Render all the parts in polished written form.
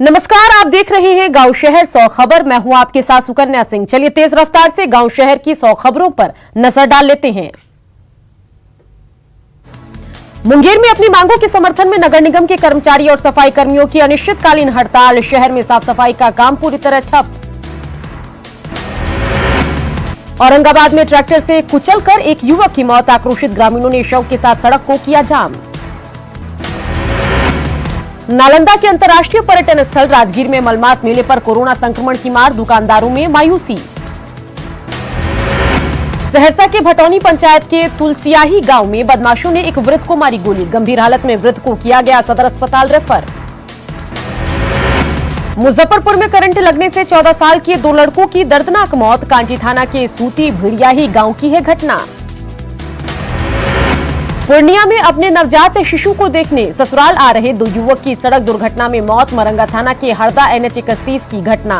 नमस्कार, आप देख रहे हैं गांव शहर 100 खबर। मैं हूं आपके साथ सुकन्या सिंह। चलिए तेज रफ्तार से गांव शहर की 100 खबरों पर नजर डाल लेते हैं। मुंगेर में अपनी मांगों के समर्थन में नगर निगम के कर्मचारी और सफाई कर्मियों की अनिश्चितकालीन हड़ताल। शहर में साफ सफाई का काम पूरी तरह ठप। औरंगाबाद में ट्रैक्टर से कुचलकर एक युवक की मौत। आक्रोशित ग्रामीणों ने शव के साथ सड़क को किया जाम। नालंदा के अंतर्राष्ट्रीय पर्यटन स्थल राजगीर में मलमास मेले पर कोरोना संक्रमण की मार। दुकानदारों में मायूसी। सहरसा के भटौनी पंचायत के तुलसियाही गांव में बदमाशों ने एक वृद्ध को मारी गोली। गंभीर हालत में वृद्ध को किया गया सदर अस्पताल रेफर। मुजफ्फरपुर में करंट लगने से 14 साल के 2 लड़कों की दर्दनाक मौत। कांची थाना के सूती भिड़ियाही गांव की है घटना। पूर्णिया में अपने नवजात शिशु को देखने ससुराल आ रहे 2 युवक की सड़क दुर्घटना में मौत। मरंगा थाना के हरदा NH 31 की घटना।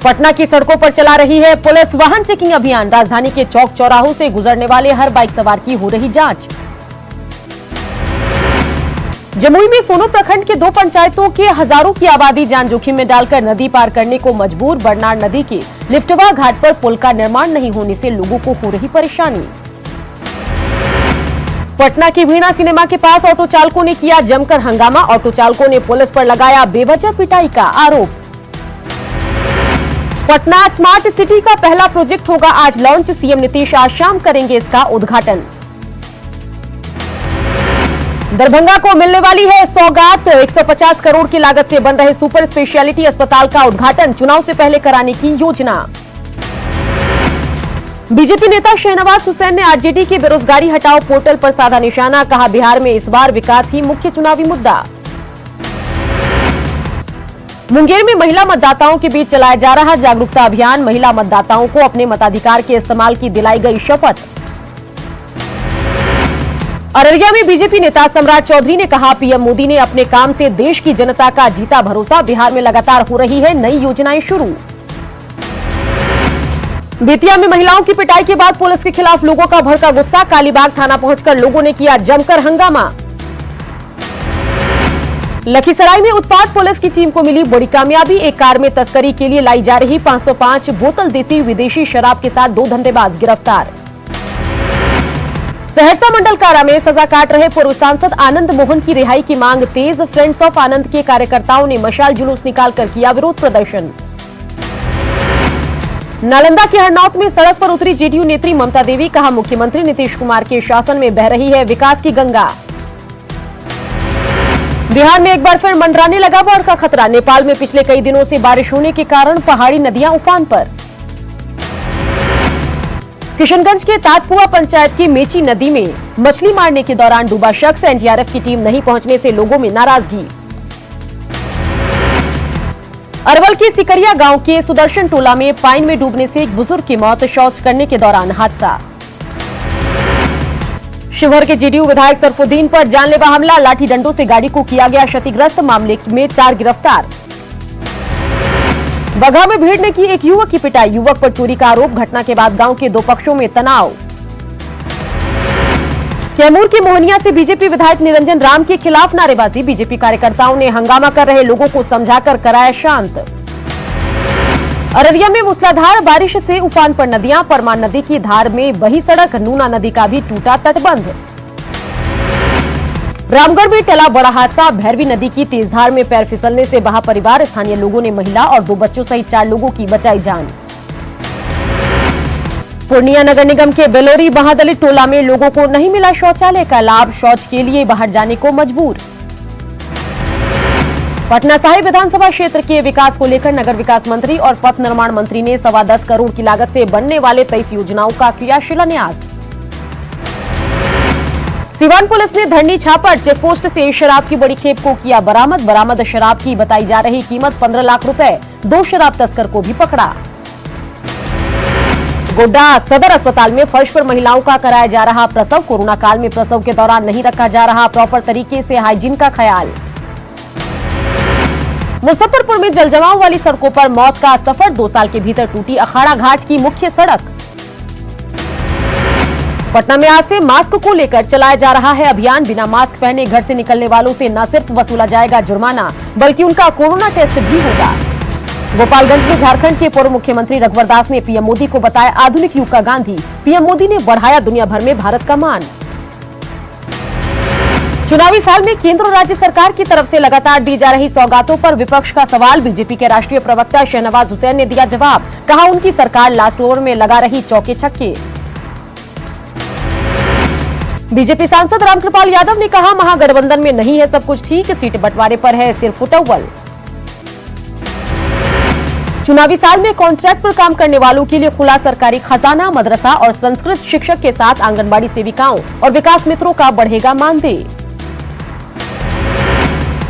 पटना की सड़कों पर चला रही है पुलिस वाहन चेकिंग अभियान। राजधानी के चौक चौराहों से गुजरने वाले हर बाइक सवार की हो रही जांच। जमुई में सोनो प्रखंड के 2 पंचायतों के हजारों की आबादी जान जोखिम में डालकर नदी पार करने को मजबूर। बरनार नदी के लिफ्टवा घाट पर पुल का निर्माण नहीं होने से लोगों को हो रही परेशानी। पटना की वीणा सिनेमा के पास ऑटो चालकों ने किया जमकर हंगामा। ऑटो चालकों ने पुलिस पर लगाया बेवजह पिटाई का आरोप। पटना स्मार्ट सिटी का पहला प्रोजेक्ट होगा आज लॉन्च। सीएम नीतीश आज शाम करेंगे इसका उद्घाटन। दरभंगा को मिलने वाली है सौगात। 150 करोड़ की लागत से बन रहे सुपर स्पेशलिटी अस्पताल का उद्घाटन चुनाव से पहले कराने की योजना। बीजेपी नेता शहनवाज हुसैन ने आरजेडी के बेरोजगारी हटाओ पोर्टल पर साधा निशाना। कहा बिहार में इस बार विकास ही मुख्य चुनावी मुद्दा। मुंगेर में महिला मतदाताओं के बीच चलाया जा रहा जागरूकता अभियान। महिला मतदाताओं को अपने मताधिकार के इस्तेमाल की दिलाई गई शपथ। अररिया में बीजेपी नेता सम्राट चौधरी ने कहा पीएम मोदी ने अपने काम से देश की जनता का जीता भरोसा। बिहार में लगातार हो रही है नई योजनाएं शुरू। बेतिया में महिलाओं की पिटाई के बाद पुलिस के खिलाफ लोगों का भड़का गुस्सा। कालीबाग थाना पहुंचकर लोगों ने किया जमकर हंगामा। लखीसराय में उत्पाद पुलिस की टीम को मिली बड़ी कामयाबी। एक कार में तस्करी के लिए लाई जा रही 505 बोतल देसी विदेशी शराब के साथ 2 धंधेबाज गिरफ्तार। सहरसा मंडल कारा में सजा काट रहे पूर्व सांसद आनंद मोहन की रिहाई की मांग तेज। फ्रेंड्स ऑफ आनंद के कार्यकर्ताओं ने मशाल जुलूस निकालकर किया विरोध प्रदर्शन। नालंदा के हरनौत में सड़क पर उतरी जेडीयू नेत्री ममता देवी। कहा मुख्यमंत्री नीतीश कुमार के शासन में बह रही है विकास की गंगा। बिहार में एक बार फिर मंडराने लगा बाढ़ का खतरा। नेपाल में पिछले कई दिनों से बारिश होने के कारण पहाड़ी नदियां उफान पर। किशनगंज के तातपुआ पंचायत की मेची नदी में मछली मारने के दौरान डूबा शख्स। एनडीआरएफ की टीम नहीं पहुंचने से लोगों में नाराजगी। अरवल के सिकरिया गांव के सुदर्शन टोला में पाइन में डूबने से एक बुजुर्ग की मौत। शौच करने के दौरान हादसा। शिवहर के जेडीयू विधायक सरफुद्दीन पर जानलेवा हमला। लाठी डंडों से गाड़ी को किया गया क्षतिग्रस्त। मामले में 4 गिरफ्तार। बगहा में भीड़ ने की एक युवक की पिटाई। युवक पर चोरी का आरोप। घटना के बाद गांव के 2 पक्षों में तनाव। कैमूर के मोहनिया से बीजेपी विधायक निरंजन राम के खिलाफ नारेबाजी। बीजेपी कार्यकर्ताओं ने हंगामा कर रहे लोगों को समझाकर कराया शांत। अररिया में मूसलाधार बारिश से उफान पर नदियां। परमान नदी की धार में बही सड़क। नूना नदी का भी टूटा तटबंध। रामगढ़ में टला बड़ा हादसा। भैरवी नदी की तेज धार में पैर फिसलने से बहा परिवार। स्थानीय लोगों ने महिला और 2 बच्चों सहित 4 लोगों की बचाई जान। पूर्णिया नगर निगम के बेलोरी महादलित टोला में लोगों को नहीं मिला शौचालय का लाभ। शौच के लिए बाहर जाने को मजबूर। पटना साहिब विधानसभा क्षेत्र के विकास को लेकर नगर विकास मंत्री और पथ निर्माण मंत्री ने 10.25 करोड़ की लागत से बनने वाले 23 योजनाओं का किया शिलान्यास। सिवान पुलिस ने धरनी छापर। चेकपोस्ट से शराब की बड़ी खेप को किया बरामद। बरामद शराब की बताई जा रही कीमत 15 लाख रुपए। 2 शराब तस्कर को भी पकड़ा। गोड्डा सदर अस्पताल में फर्श पर महिलाओं का कराया जा रहा प्रसव। कोरोना काल में प्रसव के दौरान नहीं रखा जा रहा प्रॉपर तरीके से हाइजीन का ख्याल। मुजफ्फरपुर में जलजमाव वाली सड़कों पर मौत का सफर। 2 साल के भीतर टूटी अखाड़ा घाट की मुख्य सड़क। पटना में आज से मास्क को लेकर चलाया जा रहा है अभियान। बिना मास्क पहने घर से निकलने वालों से न सिर्फ वसूला जाएगा जुर्माना, बल्कि उनका कोरोना टेस्ट भी होगा। गोपालगंज में झारखंड के पूर्व मुख्यमंत्री रघुवर दास ने पीएम मोदी को बताया आधुनिक युग का गांधी। पीएम मोदी ने बढ़ाया दुनिया भर में भारत का मान। चुनावी साल में केंद्र और राज्य सरकार की तरफ से लगातार दी जा रही सौगातों पर विपक्ष का सवाल। बीजेपी के राष्ट्रीय प्रवक्ता शहनवाज हुसैन ने दिया जवाब। कहा उनकी सरकार लास्ट ओवर में लगा रही चौके छक्के। बीजेपी सांसद रामकृपाल यादव ने कहा महागठबंधन में नहीं है सब कुछ ठीक, सीट बंटवारे पर है सिर्फ फुटअव्वल। चुनावी साल में कॉन्ट्रैक्ट पर काम करने वालों के लिए खुला सरकारी खजाना। मदरसा और संस्कृत शिक्षक के साथ आंगनबाड़ी सेविकाओं और विकास मित्रों का बढ़ेगा मानदेय।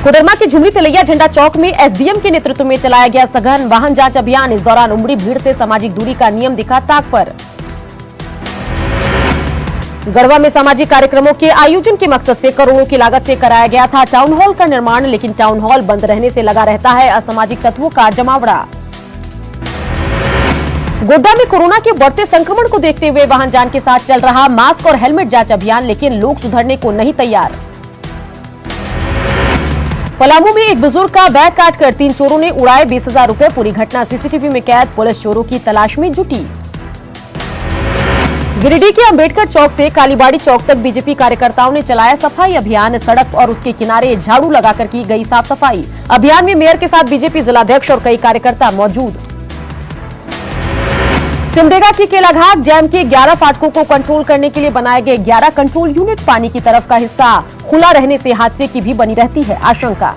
कोडरमा के झुमरी तिलैया झंडा चौक में एसडीएम के नेतृत्व में चलाया गया सघन वाहन जांच अभियान। इस दौरान उमड़ी भीड़ से सामाजिक दूरी का नियम दिखा ताक पर। गढ़वा में सामाजिक कार्यक्रमों के आयोजन के मकसद से करोड़ों की लागत से कराया गया था टाउन हॉल का निर्माण, लेकिन टाउन हॉल बंद रहने से लगा रहता है असामाजिक तत्वों का जमावड़ा। गोड्डा में कोरोना के बढ़ते संक्रमण को देखते हुए वाहन जान के साथ चल रहा मास्क और हेलमेट जांच अभियान, लेकिन लोग सुधरने को नहीं तैयार। पलामू में एक बुजुर्ग का बैग काटकर 3 चोरों ने उड़ाए 20,000 रुपए। पूरी घटना सीसीटीवी में कैद। पुलिस चोरों की तलाश में जुटी। गिरिडीह के अंबेडकर चौक से कालीबाड़ी चौक तक बीजेपी कार्यकर्ताओं ने चलाया सफाई अभियान। सड़क और उसके किनारे झाड़ू लगाकर की गई साफ सफाई। अभियान में मेयर के साथ बीजेपी जिलाध्यक्ष और कई कार्यकर्ता मौजूद। सिमडेगा की केलाघाट डैम के 11 फाटकों को कंट्रोल करने के लिए बनाए गए 11 कंट्रोल यूनिट। पानी की तरफ का हिस्सा खुला रहने से हादसे की भी बनी रहती है आशंका।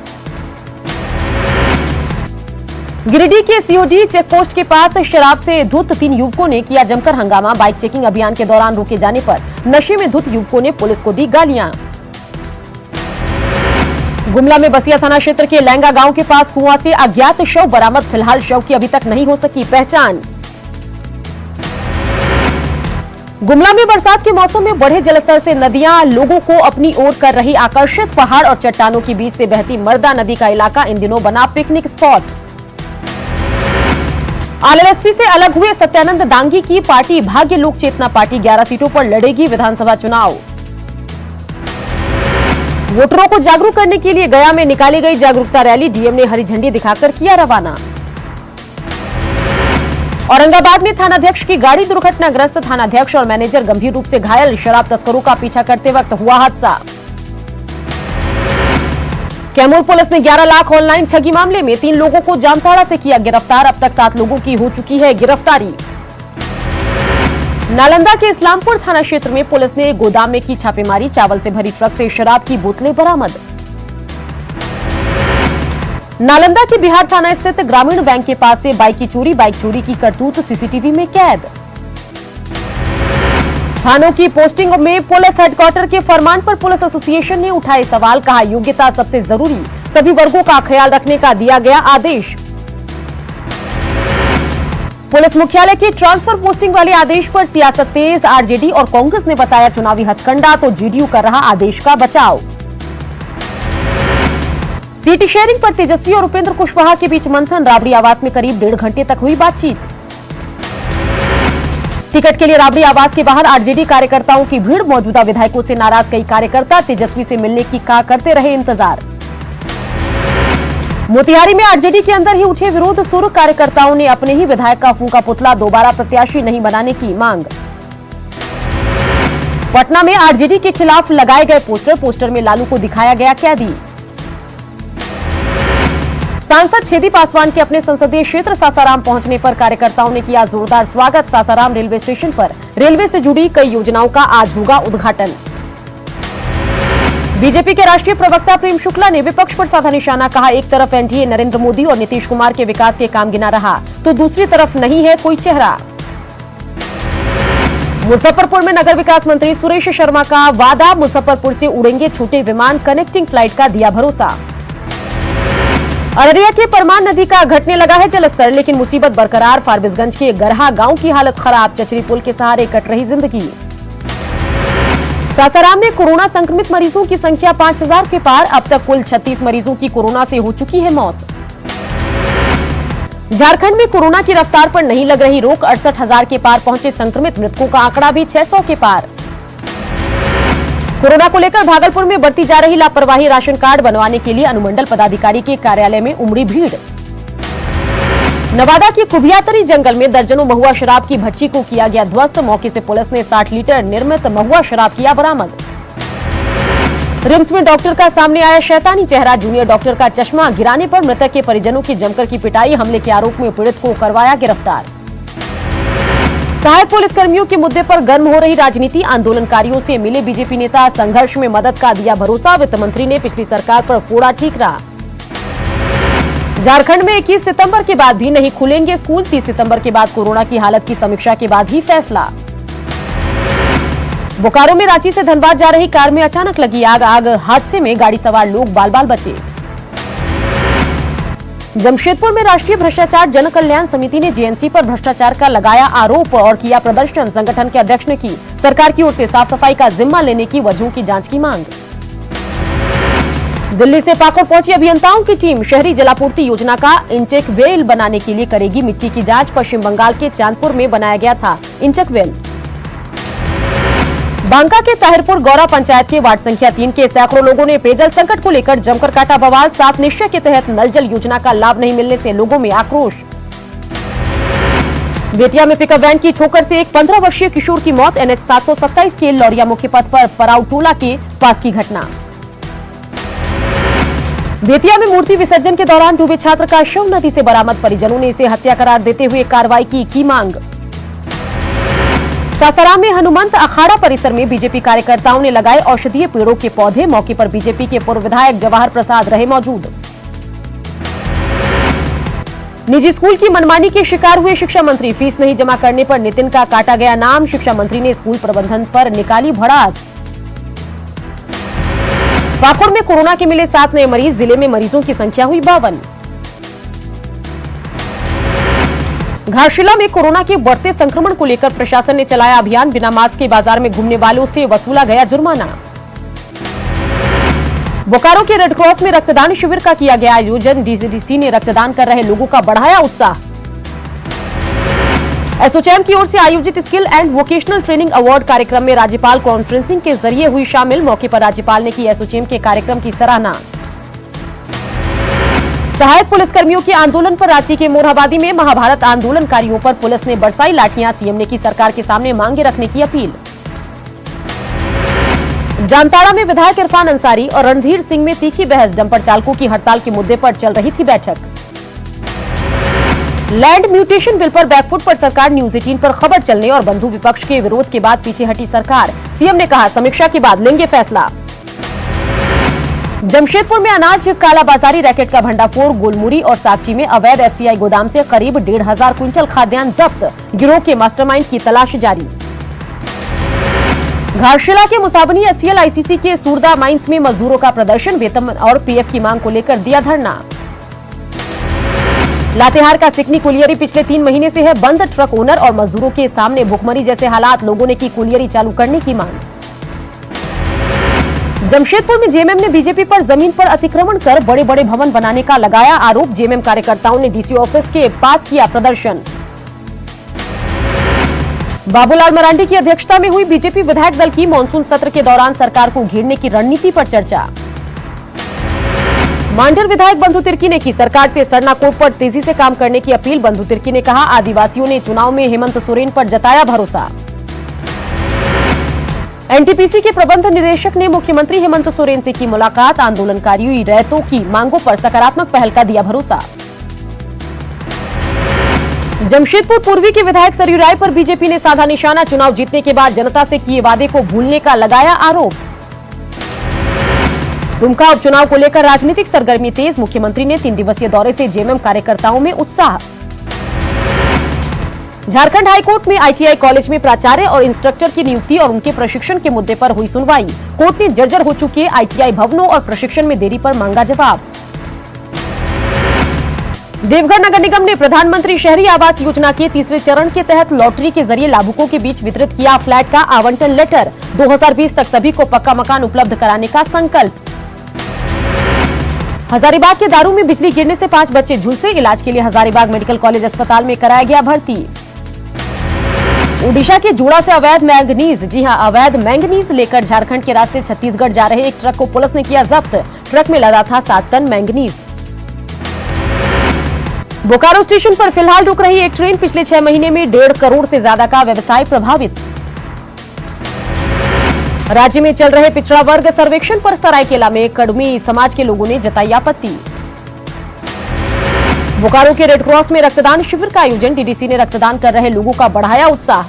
गिरिडीह के सीओडी चेक पोस्ट के पास शराब से धुत 3 युवकों ने किया जमकर हंगामा। बाइक चेकिंग अभियान के दौरान रोके जाने पर नशे में धुत युवकों ने पुलिस को दी गालियां। गुमला में बसिया थाना क्षेत्र के लहंगा गांव के पास कुआं से अज्ञात शव बरामद। फिलहाल शव की अभी तक नहीं हो सकी पहचान। गुमला में बरसात के मौसम में बढ़े जलस्तर से नदियां लोगों को अपनी ओर कर रही आकर्षित। पहाड़ और चट्टानों के बीच से बहती मर्दा नदी का इलाका इन दिनों बना पिकनिक स्पॉट। आरएलएसपी से अलग हुए सत्यानंद दांगी की पार्टी भाग्य लोक चेतना पार्टी 11 सीटों पर लड़ेगी विधानसभा चुनाव। वोटरों को जागरूक करने के लिए गया में निकाली गई जागरूकता रैली। डीएम ने हरी झंडी दिखाकर किया रवाना। औरंगाबाद में थानाध्यक्ष की गाड़ी दुर्घटनाग्रस्त। थानाध्यक्ष और मैनेजर गंभीर रूप से घायल। शराब तस्करों का पीछा करते वक्त हुआ हादसा। कैमूर पुलिस ने 11 लाख ऑनलाइन ठगी मामले में 3 लोगों को जामताड़ा से किया गिरफ्तार। अब तक 7 लोगों की हो चुकी है गिरफ्तारी। नालंदा के इस्लामपुर थाना क्षेत्र में पुलिस ने गोदाम में की छापेमारी। चावल से भरी ट्रक से शराब की बोतलें बरामद। नालंदा के बिहार थाना स्थित ग्रामीण बैंक के पास से बाइक की चोरी। बाइक चोरी की करतूत सीसीटीवी में कैद। थानों की पोस्टिंग में पुलिस हेडक्वार्टर के फरमान पर पुलिस एसोसिएशन ने उठाए सवाल। कहा योग्यता सबसे जरूरी, सभी वर्गों का ख्याल रखने का दिया गया आदेश। पुलिस मुख्यालय की ट्रांसफर पोस्टिंग वाले आदेश पर सियासत तेज। आरजेडी और कांग्रेस ने बताया चुनावी हथकंडा, तो जेडीयू कर रहा आदेश का बचाव। सीट शेयरिंग पर तेजस्वी और उपेंद्र कुशवाहा के बीच मंथन। राबड़ी आवास में करीब 1.5 घंटे तक हुई बातचीत। टिकट के लिए राबड़ी आवास के बाहर आरजेडी कार्यकर्ताओं की भीड़। मौजूदा विधायकों से नाराज कई कार्यकर्ता तेजस्वी से मिलने की करते रहे इंतजार। मोतिहारी में आरजेडी के अंदर ही उठे विरोध सुर। कार्यकर्ताओं ने अपने ही विधायक का फूंका पुतला। दोबारा प्रत्याशी नहीं बनाने की मांग। पटना में आरजेडी के खिलाफ लगाए गए पोस्टर में लालू को दिखाया गया कैदी। सांसद छेदी पासवान के अपने संसदीय क्षेत्र सासाराम पहुंचने पर कार्यकर्ताओं ने किया जोरदार स्वागत। सासाराम रेलवे स्टेशन पर रेलवे से जुड़ी कई योजनाओं का आज होगा उद्घाटन। बीजेपी के राष्ट्रीय प्रवक्ता प्रेम शुक्ला ने विपक्ष पर साधा निशाना। कहा एक तरफ एनडीए नरेंद्र मोदी और नीतीश कुमार के विकास के काम गिना रहा, तो दूसरी तरफ नहीं है कोई चेहरा। मुजफ्फरपुर में नगर विकास मंत्री सुरेश शर्मा का वादा। मुजफ्फरपुर से उड़ेंगे छोटे विमान, कनेक्टिंग फ्लाइट का दिया भरोसा। अररिया के परमान नदी का घटने लगा है जलस्तर, लेकिन मुसीबत बरकरार। फारबिसगंज के गरहा गांव की हालत खराब। चचरी पुल के सहारे कट रही जिंदगी। सासाराम में कोरोना संक्रमित मरीजों की संख्या 5000 के पार। अब तक कुल 36 मरीजों की कोरोना से हो चुकी है मौत। झारखंड में कोरोना की रफ्तार पर नहीं लग रही रोक। 68,000 के पार पहुंचे संक्रमित। मृतकों का आंकड़ा भी 600 के पार। कोरोना को लेकर भागलपुर में बढ़ती जा रही लापरवाही, राशन कार्ड बनवाने के लिए अनुमंडल पदाधिकारी के कार्यालय में उमड़ी भीड़। नवादा के कुबियातरी जंगल में दर्जनों महुआ शराब की भट्टी को किया गया ध्वस्त। मौके से पुलिस ने 60 लीटर निर्मित महुआ शराब किया बरामद। रिम्स में डॉक्टर का सामने आया शैतानी चेहरा, जूनियर डॉक्टर का चश्मा गिराने पर मृतक के परिजनों की जमकर की पिटाई, हमले के आरोप में पीड़ित को करवाया गिरफ्तार। सहायक पुलिसकर्मियों के मुद्दे पर गर्म हो रही राजनीति, आंदोलनकारियों से मिले बीजेपी नेता, संघर्ष में मदद का दिया भरोसा, वित्त मंत्री ने पिछली सरकार पर फोड़ा ठीकरा। झारखंड में 21 सितंबर के बाद भी नहीं खुलेंगे स्कूल, 30 सितंबर के बाद कोरोना की हालत की समीक्षा के बाद ही फैसला। बोकारो में रांची से धनबाद जा रही कार में अचानक लगी आग हादसे में गाड़ी सवार लोग बाल बाल बचे। जमशेदपुर में राष्ट्रीय भ्रष्टाचार जन कल्याण समिति ने जेएनसी पर भ्रष्टाचार का लगाया आरोप और किया प्रदर्शन। संगठन के अध्यक्ष ने की सरकार की ओर से साफ सफाई का जिम्मा लेने की वजहों की जांच की मांग। दिल्ली से पाकुड़ पहुंची अभियंताओं की टीम, शहरी जलापूर्ति योजना का इंटेक वेल बनाने के लिए करेगी मिट्टी की जांच। पश्चिम बंगाल के चांदपुर में बनाया गया था इंटेक वेल। बांका के ताहिरपुर गौरा पंचायत के वार्ड संख्या 3 के सैकड़ों लोगों ने पेयजल संकट को लेकर जमकर काटा बवाल। 7 निश्चय के तहत नल जल योजना का लाभ नहीं मिलने से लोगों में आक्रोश। बेतिया में पिकअप वैन की ठोकर से एक 15 वर्षीय किशोर की मौत। NH 727 के लौरिया मुख्य पथ पर पराउटोला के पास की घटना। बेतिया में मूर्ति विसर्जन के दौरान डूबे छात्र का शव नदी से बरामद, परिजनों ने इसे हत्या करार देते हुए कार्रवाई की मांग। सासाराम में हनुमंत अखाड़ा परिसर में बीजेपी कार्यकर्ताओं ने लगाए औषधीय पेड़ों के पौधे। मौके पर बीजेपी के पूर्व विधायक जवाहर प्रसाद रहे मौजूद। निजी स्कूल की मनमानी के शिकार हुए शिक्षा मंत्री, फीस नहीं जमा करने पर नितिन का काटा गया नाम। शिक्षा मंत्री ने स्कूल प्रबंधन पर निकाली भड़ास। पाकुड़ में कोरोना के मिले 7 नए मरीज, जिले में मरीजों की संख्या हुई 52। घाटशिला में कोरोना के बढ़ते संक्रमण को लेकर प्रशासन ने चलाया अभियान, बिना मास्क के बाजार में घूमने वालों से वसूला गया जुर्माना। बोकारो के रेड क्रॉस में रक्तदान शिविर का किया गया आयोजन, डीसीडीसी ने रक्तदान कर रहे लोगों का बढ़ाया उत्साह। एसोचैम की ओर से आयोजित skill and vocational training award कार्यक्रम में राज्यपाल कॉन्फ्रेंसिंग के जरिए हुई शामिल। मौके पर राज्यपाल ने की एसोचैम के कार्यक्रम की सराहना। सहायक पुलिसकर्मियों के आंदोलन पर रांची के मोरहाबादी में महाभारत आंदोलनकारियों पर पुलिस ने बरसाई लाठियां, सीएम ने की सरकार के सामने मांगे रखने की अपील। जामताड़ा में विधायक इरफान अंसारी और रणधीर सिंह में तीखी बहस, डंपर चालकों की हड़ताल के मुद्दे पर चल रही थी बैठक। लैंड म्यूटेशन बिल पर बैकफुट पर सरकार, न्यूज 18 पर खबर चलने और बंधु विपक्ष के विरोध के बाद पीछे हटी सरकार, सीएम ने कहा समीक्षा के बाद लेंगे फैसला। जमशेदपुर में अनाज कालाबाजारी रैकेट का भंडाफोड़, गोलमुरी और साकची में अवैध एफसीआई गोदाम से करीब 1,500 क्विंटल खाद्यान्न जब्त, गिरोह के मास्टरमाइंड की तलाश जारी। घाटशिला के मुसाबनी एचसीएल आईसीसी के सूरदा माइंस में मजदूरों का प्रदर्शन, वेतन और पीएफ की मांग को लेकर दिया धरना। लातेहार का सिकनी कुलियरी पिछले 3 महीने से है बंद, ट्रक ओनर और मजदूरों के सामने भुखमरी जैसे हालात, लोगों ने की कुलियरी चालू करने की मांग। जमशेदपुर में जेएमएम ने बीजेपी पर जमीन पर अतिक्रमण कर बड़े बड़े भवन बनाने का लगाया आरोप, जेएमएम कार्यकर्ताओं ने डीसी ऑफिस के पास किया प्रदर्शन। बाबूलाल मरांडी की अध्यक्षता में हुई बीजेपी विधायक दल की मानसून सत्र के दौरान सरकार को घेरने की रणनीति पर चर्चा। मांडर विधायक बंधु तिर्की ने की सरकार से सरना कोर्ट पर तेजी से काम करने की अपील, बंधु तिर्की ने कहा आदिवासियों ने चुनाव में हेमंत सोरेन पर जताया भरोसा। एनटीपीसी के प्रबंध निदेशक ने मुख्यमंत्री हेमंत सोरेन से की मुलाकात, आंदोलनकारियों रैयतों की मांगों पर सकारात्मक पहल का दिया भरोसा। जमशेदपुर पूर्वी के विधायक सरयू राय पर बीजेपी ने साधा निशाना, चुनाव जीतने के बाद जनता से किए वादे को भूलने का लगाया आरोप। दुमका उपचुनाव को लेकर राजनीतिक सरगर्मी तेज, मुख्यमंत्री ने 3 दिवसीय दौरे से जेएमएम कार्यकर्ताओं में उत्साह। झारखंड हाईकोर्ट में आईटीआई कॉलेज में प्राचार्य और इंस्ट्रक्टर की नियुक्ति और उनके प्रशिक्षण के मुद्दे पर हुई सुनवाई, कोर्ट ने जर्जर हो चुके आईटीआई भवनों और प्रशिक्षण में देरी पर मांगा जवाब। देवघर नगर निगम ने प्रधानमंत्री शहरी आवास योजना के तीसरे चरण के तहत लॉटरी के जरिए लाभुकों के बीच वितरित किया फ्लैट का आवंटन लेटर, 2020 तक सभी को पक्का मकान उपलब्ध कराने का संकल्प। हजारीबाग के दारू में बिजली गिरने से 5 बच्चे झुलसे, इलाज के लिए हजारीबाग मेडिकल कॉलेज अस्पताल में कराया गया भर्ती। ओडिशा के जूड़ा से अवैध मैंगनीज, जी हां, अवैध मैंगनीज लेकर झारखंड के रास्ते छत्तीसगढ़ जा रहे एक ट्रक को पुलिस ने किया जब्त। ट्रक में लदा था 7 टन मैंगनीज। बोकारो स्टेशन पर फिलहाल रुक रही एक ट्रेन, पिछले 6 महीने में 1.5 करोड़ से ज्यादा का व्यवसाय प्रभावित। राज्य में चल रहे पिछड़ा वर्ग सर्वेक्षण पर सरायकेला में कड़मी समाज के लोगों ने जताई आपत्ति। बोकारो के रेड क्रॉस में रक्तदान शिविर का आयोजन, डीडीसी ने रक्तदान कर रहे लोगों का बढ़ाया उत्साह।